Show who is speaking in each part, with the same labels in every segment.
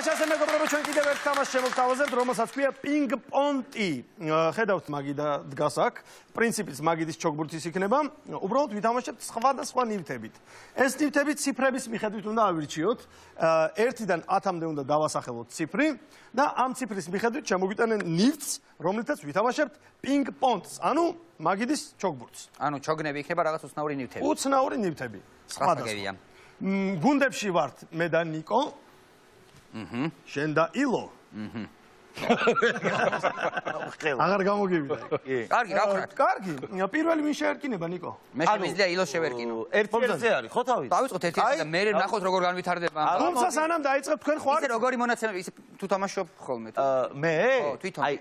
Speaker 1: თამაშაზე მეგობრებო, ჩვენ კიდევ ერთ თამაშს შემოგთავაზებთ, რომელსაც ქვია პინგ-პონტი. ხედავთ, მაგიდა დგას აქ. პრინციპიც მაგიდის ჩოგბურთის იქნება. უბრალოდ ვითამაშებთ სხვადასხვა ნივთებით. ეს ნივთები ციფრების მიხედვით უნდა ავირჩიოთ. 1-დან 10-მდე უნდა დავასახელოთ ციფრი და ამ ციფრის მიხედვით შემოგვიტანენ ნივთს, რომლითაც ვითამაშებთ პინგ-პონტს, ანუ მაგიდის ჩოგბურთს.
Speaker 2: ანუ ჩოგნები იქნება რაღაც უცნაური ნივთები.
Speaker 1: უცნაური ნივთები. სხვადასხვა. გუნდებში ვართ მე და ნიკო. შენ და ილო. აღარ გამოგივიდა.
Speaker 2: კარგი, გავხრათ.
Speaker 1: კარგი. პირველი ვინ შეერკინება ნიკო?
Speaker 2: მე შემიძლია ილოს შევერკინო.
Speaker 3: ერთ-ერთზე არის, ხო თავი?
Speaker 2: დავიწყოთ ერთ-ერთი და მე ნახოთ როგორ განვითარდება.
Speaker 1: თუმცა სანამ დაიწყებ თქვენ ხო არ
Speaker 2: ისე როგორი მონაცემები, ისე თუ თამაშობ ხოლმე.
Speaker 3: მე?
Speaker 2: ხო, თვითონ.
Speaker 3: აი,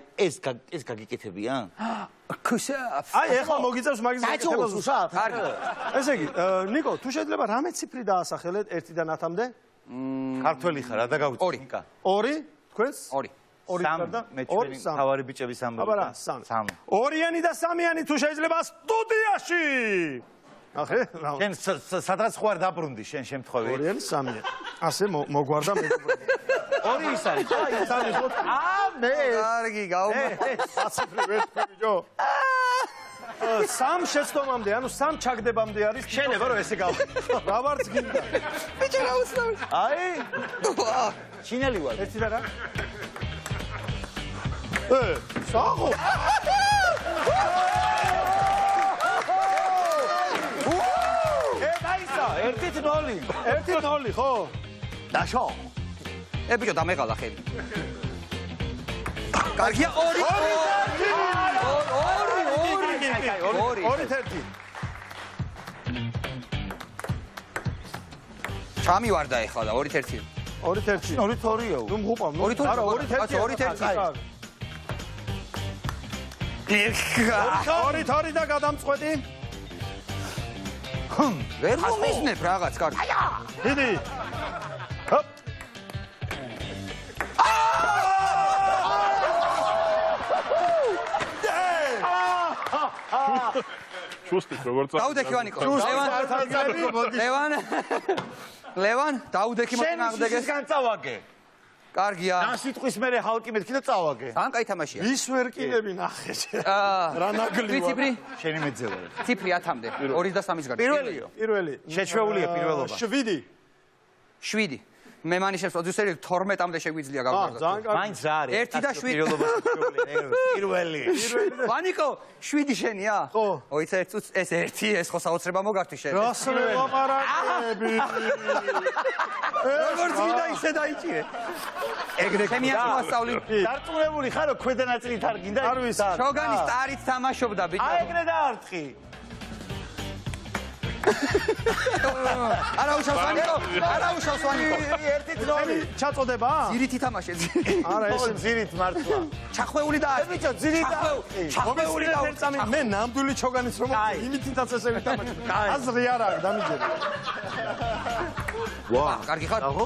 Speaker 3: ეს გაგიკეთებიან?
Speaker 2: ქუშა.
Speaker 1: აი, ეხლა მოგიწევს მაგის
Speaker 3: დაიწყოს უშავ.
Speaker 2: კარგი.
Speaker 1: ესე იგი, ნიკო, თუ შეიძლება რამე ციფრი დაასახელეთ 1-დან 10-მდე?
Speaker 3: ქართველი ხარ, რა დაგავიწევ ნიკა?
Speaker 1: 2, თქვენს?
Speaker 2: 2.
Speaker 1: 2 და
Speaker 3: მე ჩვენი თავარი ბიჭების ამბავი.
Speaker 1: აბა რა, 3. 2-იანი და 3-იანი თუ შეიძლება სტუდიაში. ახე, რა.
Speaker 3: შენ სადღაც ხო არ დაბრუნდი შენ შემთხვევით?
Speaker 1: 2-იანი, 3-იანი. ასე მოგვარდა მეგობრებო.
Speaker 3: 2 ის არის, აი, 3 ხო? მე.
Speaker 2: კარგი, გაუმე.
Speaker 1: საციფრი ვერტფერი ჯო. 3 შეცდომამდე, ანუ 3 ჩაგდებამდე არის.
Speaker 3: შეიძლება რომ ესე გავხდი.
Speaker 1: რა ვარც გინდა.
Speaker 2: ბიჭო რა უცნაური.
Speaker 3: აი, ჩინელი ვარ.
Speaker 1: ერთი და რა? საღო.
Speaker 3: დაისა, 1-0.
Speaker 1: 1-0, ხო?
Speaker 3: დაშო.
Speaker 2: ბიჭო დამეყალა ხელი. კარგია 2.
Speaker 1: 2-1.
Speaker 2: ჩამივარდა ეხლა და 2-1.
Speaker 1: 2-1.
Speaker 3: 2-2-ია.
Speaker 1: ნუ მღუპავ, ნუ.
Speaker 2: 2-2.
Speaker 1: არა, 2-1.
Speaker 2: 2-1.
Speaker 1: 2-2 და გადამწყვეტი.
Speaker 2: ვერ მომისნებ რაღაც კარგი.
Speaker 1: დიდი. ჰოპ.
Speaker 4: შუსტით როგორ
Speaker 2: დაუდექი ვანიკო. ლევან, დაუდექი მოწინააღმდეგე.
Speaker 3: შენ განწავაგე.
Speaker 2: კარგია.
Speaker 3: რა სიტყვის მერე ჰალკი მეთქი და წავაგე.
Speaker 2: ძალიან კაი თამაშია.
Speaker 1: ის ვერ კინები ნახე. რა ნაგლი
Speaker 2: ციფრი?
Speaker 3: შენი მეძევა.
Speaker 2: ციფრი 10-მდე. 2 და 3-ის გარდა.
Speaker 3: პირველიო.
Speaker 1: პირველი.
Speaker 3: შეჩვეულია პირველობა.
Speaker 1: 7.
Speaker 2: 7. მე მანიშნებს პროდიუსერი 12-მდე შეგვიძლია გავგარდოთ.
Speaker 1: ძალიან კარგი.
Speaker 3: მაინც რა არის?
Speaker 2: 1 და 7.
Speaker 3: პირველობა შეჩვეულია. პირველი.
Speaker 2: ვანიკო, 7 შენია?
Speaker 1: ხო.
Speaker 2: ოიცა ეს 1, ეს ხო საოცრება მოგართი შენ.
Speaker 1: რას ლაპარაკები?
Speaker 2: როგორც მინდა ისე დაიჭირე. ეგრე ჩემი ასწავლი.
Speaker 3: დარწმუნებული ხარო ქვედა ნაწილით არ გინდა?
Speaker 1: არ ვიცი.
Speaker 2: შოგანის ტარით თამაშობდა ბიჭო.
Speaker 3: აი ეგრე დაარტყი.
Speaker 2: არა უშავს ვანიკო, არა უშავს ვანიკო.
Speaker 3: 1-0.
Speaker 1: ჩაწოდება?
Speaker 2: ძირითი თამაშე.
Speaker 1: არა, ეს
Speaker 3: ძირით მართლა.
Speaker 2: ჩახვეული და
Speaker 3: ბიჭო, ძირით
Speaker 2: ჩახვეული და
Speaker 1: მე ნამდვილი ჩოგანის რომ იმითაც ესე ვითამაშე. აზრი არ აქვს, დამიჯერე.
Speaker 3: ვა,
Speaker 2: კარგი ხარ?
Speaker 3: აღო?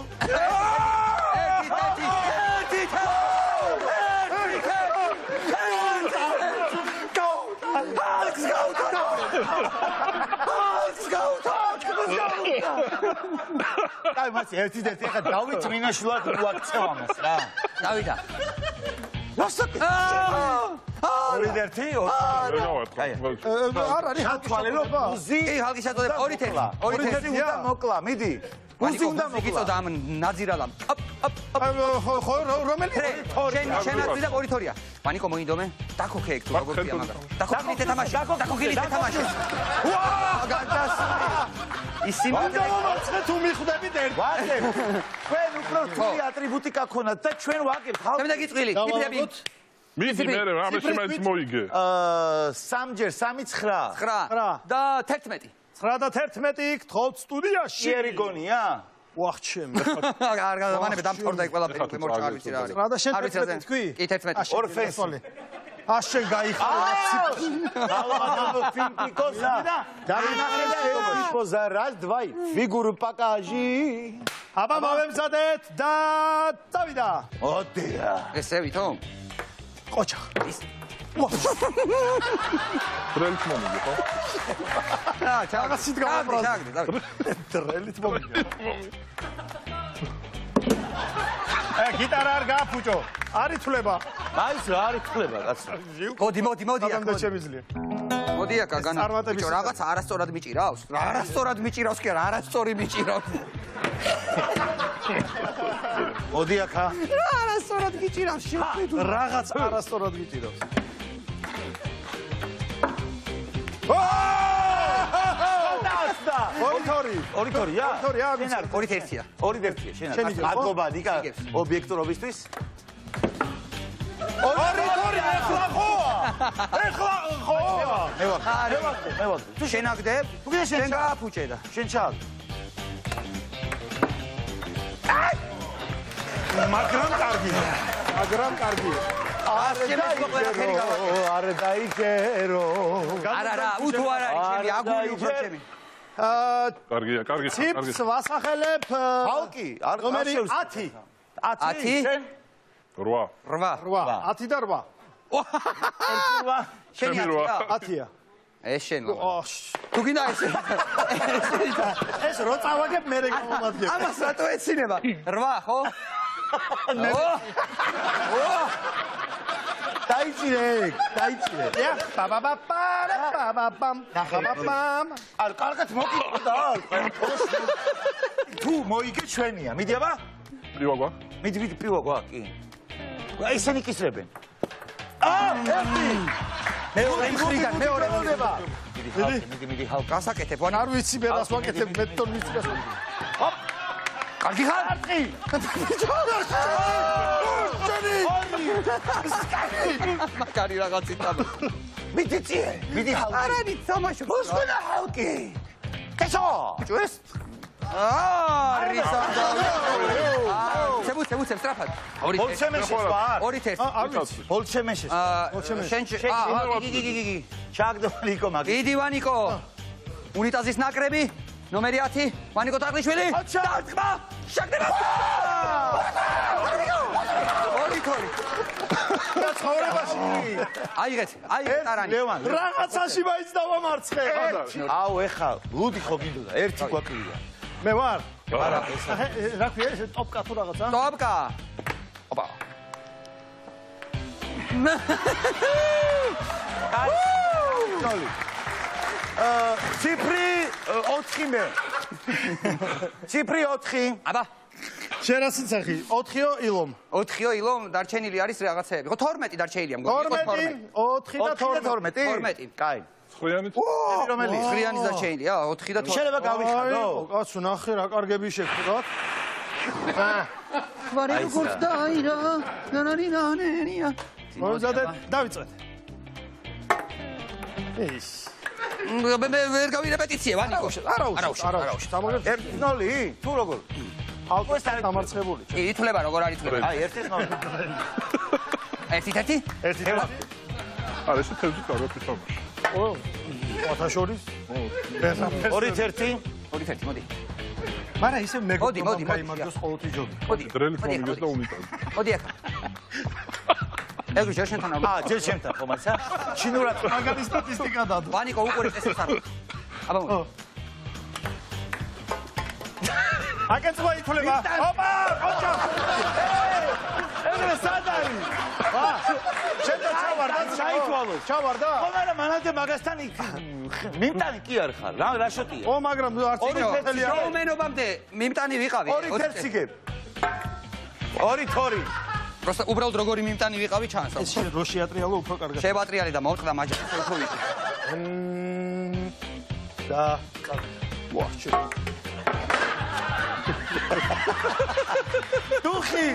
Speaker 3: აი მას ერთ-ერთი ახლა დავით მინაშვილად მოაქცევ ამას რა.
Speaker 2: დავიდა.
Speaker 3: რასაკეთე? 2-1.
Speaker 1: არ არის
Speaker 3: თვალე რომ უზი.
Speaker 2: კი, ჰალკი შეწოდება 2-1.
Speaker 3: 2-1 უნდა მოკლა, მიდი. უზი უნდა მოკლა.
Speaker 2: გიწოდა ამ ნაძირალამ.
Speaker 1: ხო, რომელი?
Speaker 2: შენ აწვი და 2-2-ია. ვანიკო მოინდომე? დაქოქე ეგ თუ როგორ ქვია მაგრამ. დაქოქილით ეთამაშე. დაქოქილით ეთამაშე. ვაა, განდას. ისინი
Speaker 1: მომაცხე თუ მიხვდებით ერთ.
Speaker 3: ვაგებ. ჩვენ უფრო თული ატრიბუტიკა ქონათ და ჩვენ ვაგებთ.
Speaker 2: შემდეგ იწვილი, ციფრები.
Speaker 4: მიდი მე რამე მაინც მოიგე.
Speaker 3: 3-ჯერ 3-9.
Speaker 2: 9 და 11.
Speaker 1: 9 და 11 გთხოვთ სტუდიაში.
Speaker 3: იერიგონია?
Speaker 1: ვახჩემ.
Speaker 2: არ გადავანებ დამწორდა იქ ყველაფერი მორჩა არ ვიცი რა არის.
Speaker 1: რა და შენ 11 თქვი?
Speaker 2: კი 11.
Speaker 3: ორფენსი.
Speaker 1: აშენ გაიხარა ციფრი.
Speaker 3: Алло, финтикоса. Давай поза раз, два. Фигуру покажи.
Speaker 1: აბა მოვემზადეთ და წავიდა.
Speaker 3: ოდია.
Speaker 2: ესე ვითო?
Speaker 1: ყოჩა.
Speaker 2: ის.
Speaker 4: ტრელით მომიგე ხო?
Speaker 1: რაღაცით გავაბრალ.
Speaker 2: ჩაგდი.
Speaker 1: ტრელით მომიგე. გიტარა არ გააფუჭო. არ ითვლება.
Speaker 3: მაინც რა არის თვლება კაცო.
Speaker 2: მოდი
Speaker 1: ამდე შემიძლია.
Speaker 2: მოდი აქ გაგანა.
Speaker 1: წარმატების
Speaker 2: ბიჭო, რაღაც არასწორად მიჭირავს. არასწორად მიჭირავს კი არა, არასწორი მიჭირავს.
Speaker 3: მოდი აქა.
Speaker 2: არასწორად მიჭირავს, შეხედო.
Speaker 1: რაღაც არასწორად გიჭირავს.
Speaker 3: და ორიტორია?
Speaker 1: ორიტორია,
Speaker 3: შენ არ
Speaker 2: ორით ერთია.
Speaker 3: ორით ერთია შენ არ.
Speaker 1: შენ იგებ, ხო?
Speaker 3: მადლობა ნიკა ობიექტურობისთვის.
Speaker 1: ორიტორია ეხლა ხოა. ეხლა ხოა.
Speaker 3: მე ვარ.
Speaker 2: თუ შენ აგდებ,
Speaker 3: თუ კიდე შენ
Speaker 2: გააფუჭე და.
Speaker 3: შენ ჩააგ.
Speaker 1: მაგრამ კარგია. არ დაიგერო.
Speaker 2: არა, უთო არ არის ჩემი აგური უფრო ჩემი.
Speaker 4: კარგია.
Speaker 1: ციფრს ვასახელებ
Speaker 3: ხალკი არ
Speaker 1: ნომერი
Speaker 3: შევს.
Speaker 1: 10.
Speaker 2: 10?
Speaker 3: შენ
Speaker 4: 8.
Speaker 2: 8.
Speaker 1: 10 და 8.
Speaker 2: შენი 10-ია?
Speaker 1: 10-ია.
Speaker 2: ეს შენ.
Speaker 1: ოშ.
Speaker 2: თუ გინდა ესე.
Speaker 1: ეს რო წავაგებ მე რეკომადგებ.
Speaker 2: ამას რატო ეცინება? 8, ხო?
Speaker 3: დაიჭირე.
Speaker 1: ია, პაპაპაპამ.
Speaker 3: არ კარგად მოკიდა. თუ მოიგე ჩვენია. მიდი აბა?
Speaker 4: პივა გვა?
Speaker 3: მიდი პივა გვა კი. ისინი კისრებენ. ერთი. მეორე მხრიდან მეორე მოდება. მიდი ხალხი.
Speaker 2: გასაკეთებ, ვანა.
Speaker 1: არ ვიცი ბერას ვაკეთებ მე თვითონ ვიცი გას.
Speaker 2: ჰოპ. კარგი ხარ? მაგარი რაღაცით ამ.
Speaker 3: მიდი წიე. მიდი ხალხი.
Speaker 2: არ არის თამაში.
Speaker 3: მოსვენა ხალხი. კეჩო.
Speaker 2: ჭუეს? რისამდა. ცებუცებ სტრაფად.
Speaker 3: ბოლჩემეშეს ვარ.
Speaker 2: ორით ერთი.
Speaker 1: არ ვიცი.
Speaker 3: ბოლჩემეშეს.
Speaker 2: შენ
Speaker 3: გიგი. ჩაგდო ნიკო მაგი.
Speaker 2: დიდი ვანიკო. უნიტაზის ნაკრები. ნომერი 10. ვანიკო ტაყლიშვილი. დაწყმა. შაგდება. ორითორი.
Speaker 1: და ცხოვრებაში
Speaker 2: აიღეთ, ტარანი.
Speaker 3: ლევან.
Speaker 1: რაღაცაში მაინც დავამარცხე.
Speaker 3: აუ ეხა ლუდი ხო გინდოდა ერთი გვაკლია.
Speaker 1: მე ვარ.
Speaker 3: არა
Speaker 1: რა ქვია ეს ტოპკა თუ რაღაცა?
Speaker 2: ტოპკა. ოპა.
Speaker 3: ნოლი. ციფრი 4 მე. ციფრი 4.
Speaker 2: აბა.
Speaker 1: შენ რა სიცახი? 4-ო ილომ.
Speaker 2: 4-ო ილომ დარჩენილი არის რაღაცეები. ხო 12 დარჩენილია მგონი.
Speaker 1: 12, 4 და 12.
Speaker 2: 12.
Speaker 3: კაი.
Speaker 4: ხრიანი?
Speaker 3: რომელი?
Speaker 2: ხრიანი დარჩენილია, 4 და 12.
Speaker 3: შეიძლება გავიხადო?
Speaker 1: კაცო, ნახე რა კარგები შეხვდათ.
Speaker 2: ვარი როგორც დაირა, ნანანიანენია.
Speaker 1: მომზადე, დავიწყეთ. ის.
Speaker 2: მე ვერ გავი რეპეტიცია, ვანიკო.
Speaker 1: არაუშ. სამოგებ
Speaker 3: 1-0 თუ როგორ?
Speaker 1: ალკოს დამარცხებული.
Speaker 2: კი, ითვლება როგორ არის ითვლება.
Speaker 3: აი 1-0.
Speaker 2: 1-1.
Speaker 1: 1-1.
Speaker 4: არა, ეს თევზი კარგად ვისამართლე.
Speaker 1: ო, ოთაშორის?
Speaker 3: 2-1.
Speaker 2: 2-1, მოდი.
Speaker 1: მაგრამ ისე
Speaker 2: მოდი.
Speaker 1: იმაგდოს ყოველთვის ჯობი.
Speaker 2: მოდი.
Speaker 4: დრელი მომიგეს და უნიტაზი.
Speaker 2: მოდი აქ. ეგ ჯერ შენთან არ.
Speaker 3: ჯერ შემთან ხომ ასა? ჩინურად
Speaker 1: მაგარი სტატისტიკა დადო.
Speaker 2: ვანიკო უყურე წესებს არ. აბა მოდი.
Speaker 1: აკეთვა ითვლება. ოპა, ოჩა. ეგრე სადარი. შენ და ჩავარდა,
Speaker 3: ჩაითვალოს.
Speaker 1: ჩავარდა.
Speaker 3: ხო, მაგრამ მანამდე მაგასთან მიმტანი კი არ ხარ. რა შოტია?
Speaker 1: ო, მაგრამ არც
Speaker 3: თერთი არ არის.
Speaker 2: შოუმენობამდე მიმტანი ვიყავი.
Speaker 3: 2-1 გებ. 2-2.
Speaker 2: просто უბრალოდ როგორი მიმტანი ვიყავი ჩანს.
Speaker 1: ეს რო შეატრიალო უფრო კარგად.
Speaker 2: შევატრიალე და მოვწყდა მაჯას უფრო ვიცი.
Speaker 1: და ვაჩი.
Speaker 3: დუხი.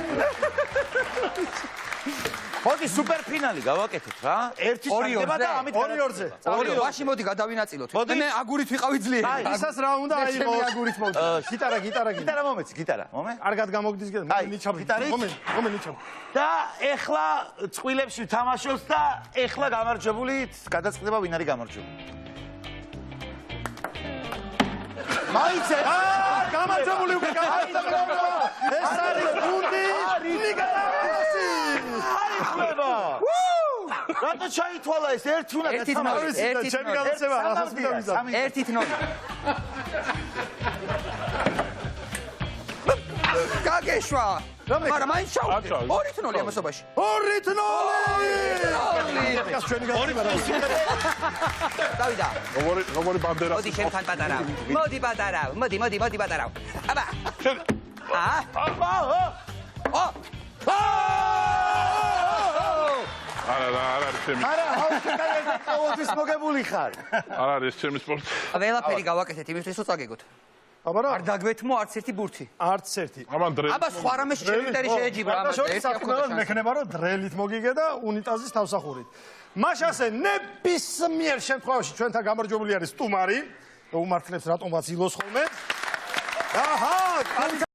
Speaker 3: მოდი სუპერფინალი გავაკეთოთ რა. ერთი შეგდება და ამით
Speaker 1: 2-2-ზე.
Speaker 2: ვაში მოდი გადავინაწილოთ. მე აგურით ვიყავი ძლიერი.
Speaker 1: ისას რა უნდა აიღო?
Speaker 2: აგურით მოვდი.
Speaker 3: გიტარა მომეცი, გიტარა. მომე?
Speaker 1: კარგად გამოგდის გეტყვი.
Speaker 3: აი,
Speaker 1: ნიჩაბი.
Speaker 3: გიტარით?
Speaker 1: მომე ნიჩაბი.
Speaker 3: და ეხლა წვილებში თამაშობს და ეხლა გამარჯვებული გადაწყდება ვინ არის გამარჯვებული. მაიცე!
Speaker 1: გამარჯვებული უკვე გამარჯვებული. ეს არის გუნდი ნიკარაგუასი.
Speaker 3: ხლება! რატო ჩაითვალა ეს ერთი უნდა
Speaker 2: ერთი
Speaker 1: ჩემი გადაცემა რასაც მინდა ვიზა.
Speaker 2: 1-0. კაკე გეშვა. მაგრამ მაინც შავდი. 2-0 ამასობაში.
Speaker 1: 2-0! ჩვენი გასწრება.
Speaker 2: დავიდა.
Speaker 4: როგორი ბანდერა.
Speaker 2: მოდი შენთან პატარავ. მოდი პატარავ. მოდი პატარავ. აბა.
Speaker 4: არა, ჩემი.
Speaker 3: არა, აუცილებლად ყოველთვის მოგებული ხარ.
Speaker 4: არ არის ჩემი სპორტი.
Speaker 2: ყველაფერი გავაკეთეთ იმისთვის რომ წაგეგოთ.
Speaker 1: აბა რა?
Speaker 2: არ დაგვეთმო არც ერთი ბურთი.
Speaker 1: არც ერთი.
Speaker 4: ამან დრელი.
Speaker 2: აბა სხვა რამეს ჩემიტერი შეეჯიბა ამაზე.
Speaker 1: ეს საკუთარ მექნება რომ დრელით მოგიგე და უნიტაზის თავსახურით. მაშასე ნებისმიერ შემთხვევაში ჩვენთან გამარჯვებული არის სტუმარი. უმართლებს რატომაც ილოს ხოლმე. აჰა,